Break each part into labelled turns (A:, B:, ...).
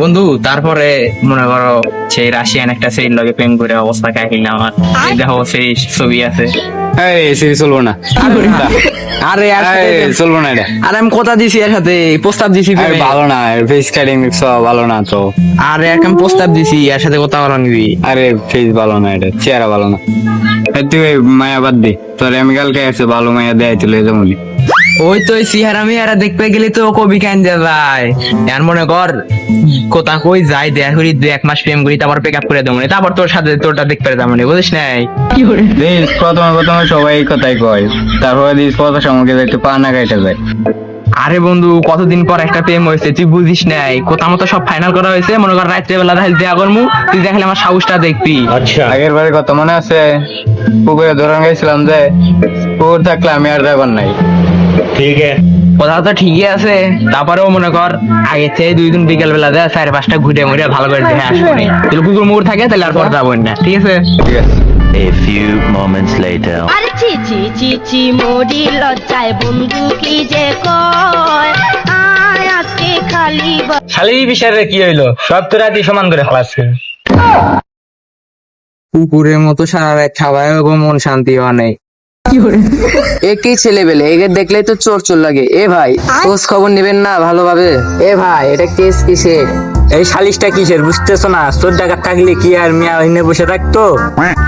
A: বন্ধু তারপরে মনে করো সেই রাশিয়ান একটা সেই লগে প্রেম করে অবস্থা কাহিল না আমার এই দেখো সেই ছবি আছে।
B: এই সিরিজ চলবো না।
A: আরে
B: চলবো না এটা।
A: আরে আমি কথা দিছি এর সাথে প্রস্তাব দিছি
B: আরে ভালো না, ফেস কাটিং ভালো না তো।
A: আরে এখন প্রস্তাব দিছি এর সাথে কথা বলা নিবি।
B: আরে ফেস ভালো না, এটা চেহারা ভালো না। তুই মায়া বাদ দি, তোর আমি কালকে এসে ভালো মায়া দেয় তুলে যেমন।
A: ওই তো চেহারা মেয়ারা দেখতে গেলে তো কবি কেন যায় আর মনে কর কোথা কই যাই দেখ করি 2-1 মাস প্রেম করি তারপর পিক আপ করে দেবো তারপর তোর সাথে তোরটা দেখতে যাবো বুঝিস নাই।
B: প্রথমে সবাই এই কথাই কয়, তারপরে দিস কত সময় একটু পা না কাইটা যায়।
A: আরে বন্ধু কতদিন পর একটা প্রেম হয়েছে তুই বুঝিস নাই, কোথা মতো সব ফাইনাল করা হয়েছে। মনে কর রাত্রে বেলা তাহলে দেয়া করমু, তুই দেখলে আমার সাহসটা দেখবি।
B: আগের বারে কত মনে আছে, পুকুরে ধরান গেছিলাম যে পুকুর থাকলে আমি আর যাবার নাই।
A: কথা তো ঠিকই আছে, তারপরেও মনে কর আগে থেকে 2 দিন বিকেল বেলা দেয় 4-5টা ঘুরে মুড়ে ভালো করে দেখে আসবো। যদি কুকুর মুকুর থাকে তাহলে আর পর যাবো না, ঠিক আছে?
B: ঠিক আছে।
C: A few moments later.
D: আরে ছি ছি ছি ছি মোরি লজ্জায় বন্ধু কি যে কয় আয় আজকে খালি
A: খালি বিষয়ের কি হইলো, সব তো রাতি সমান করে খালাচ্ছে। কুকুরের মতো সারা রাত খাওয়ায় মন শান্তি হওয়া নেই।
E: একই ছেলে বেলে একে দেখলেই তো চোর চোর লাগে। এ ভাই খোঁজ খবর নেবেন না ভালোভাবে? এ ভাই এটা কেস কিসের?
F: এই সালিশটা কিসের বুঝতেছো না? 14 টাকা থাকলে কি আর মিয়া হইনে বসে থাকতো?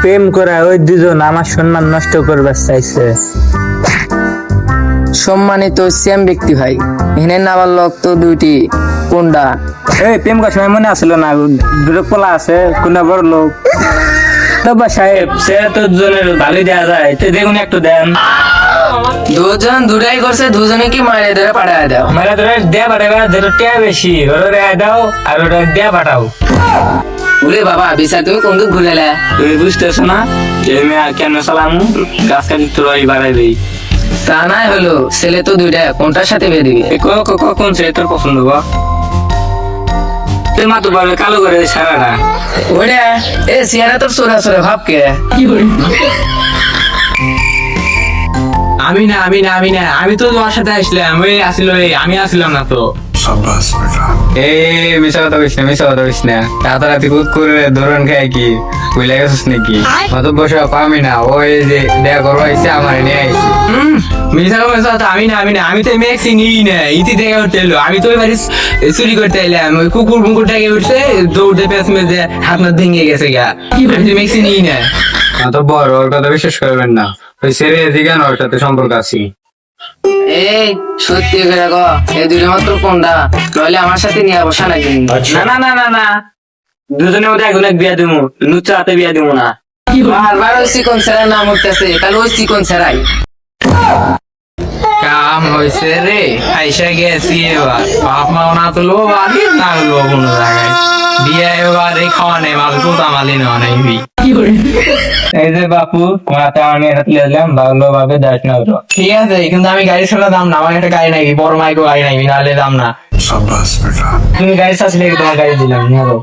F: প্রেম করা ওই দুজন আমার সম্মান নষ্ট করবার চাইছে।
E: সম্মানিত সেম ব্যক্তি ভাই, এখানে নাবালক তো দুইটি, কোনটা?
F: এই প্রেম করার সময় মনে আসলো না দুটো পোলা আছে, কোনটা বড় লোক? তবে সাহেব সে তো দুজনের ভালোই দেওয়া যায়, তো দেখুন একটু দেন।
E: দুজন দুটাই করছে, দুজনে কি মারে ধরে পাঠায় দাও।
F: মেলা ধরে দেয়া পাঠাবে, যেটা টিয়া বেশি ওটা রেয়া দাও আর ওটা দেয়া পাঠাও।
E: ওরে বাবা বিচার তুমি কোন দিক ঘুরেলে?
F: তুমি বুঝতেছো না যে মেয়া কেন চালাম? গাছ কাটি তোরাই বাড়াই দেই।
E: তা নাই হলো, ছেলে তো দুইটা, কোনটার সাথে বিয়ে দিবি?
F: কোন ছেলে তোর পছন্দ গো? তুই মাত্র পারবে কালো করে সারাটা।
E: ওরে এ সিয়ারা তোর সোরা সোরা ভাব কে?
A: আমি তো তোমার সাথে আসলাম, আমি আসলাম না তো।
B: এই মিশা কথা কইস না, মিশা কথা কইস না। রাতারাতি কুদ করে ধরন খায় কি কইলা গেছিস নাকি? অত বসে পামি না, ওই যে দেখা করবো আইসে আমার নিয়ে আইসি।
A: আমি তো মেয়ে চিনি না, ইতি দেখা করতে এলো। আমি তো এবারে চুরি করতে এলাম, ওই কুকুর মুকুর টাকে উঠছে দৌড়তে পেঁচ মেঝে হাত না ভেঙে গেছে গা। আমি তো মেয়ে চিনি না।
B: অত বড় ওর কথা বিশ্বাস করবেন না, ওই সেরে জিগান ওর সাথে সম্পর্ক আছে।
E: এই সত্যি করে গো, এই দুইটা মাত্র কোনটা? নইলে আমার সাথে নিয়ে বসা নাকি?
F: না দুজনের মধ্যে এখন এক বিয়া দিব, লুচ্চা হাতে বিয়া দিব না।
E: বারবার ওই চিকন ছেড়ার নাম উঠতেছে, তাহলে ওই চিকন ছেড়াই।
A: কাম হয়েছে রে, আইসা গেছি এবার। বাপ মাও না তো লোভ আগে না লোভ কোনো জায়গায় বিয়ে এবার এই খাওয়া নেই মাল কোথা মালি নেওয়া নাই।
F: এই যে বাপু তোমার হাতে আমি হাতে এলাম, ভালো ভাবে দেখাশোনা করো।
A: ঠিক আছে কিন্তু আমি গাড়ি ছাড়া দাম না, আমার একটা গাড়ি নাই, বড় মাইকো গাড়ি নাই, নাহলে দাম না।
F: তুমি গাড়ি চাচ্ছিলে তোমার গাড়ি দিলাম, নিয়ে যাও।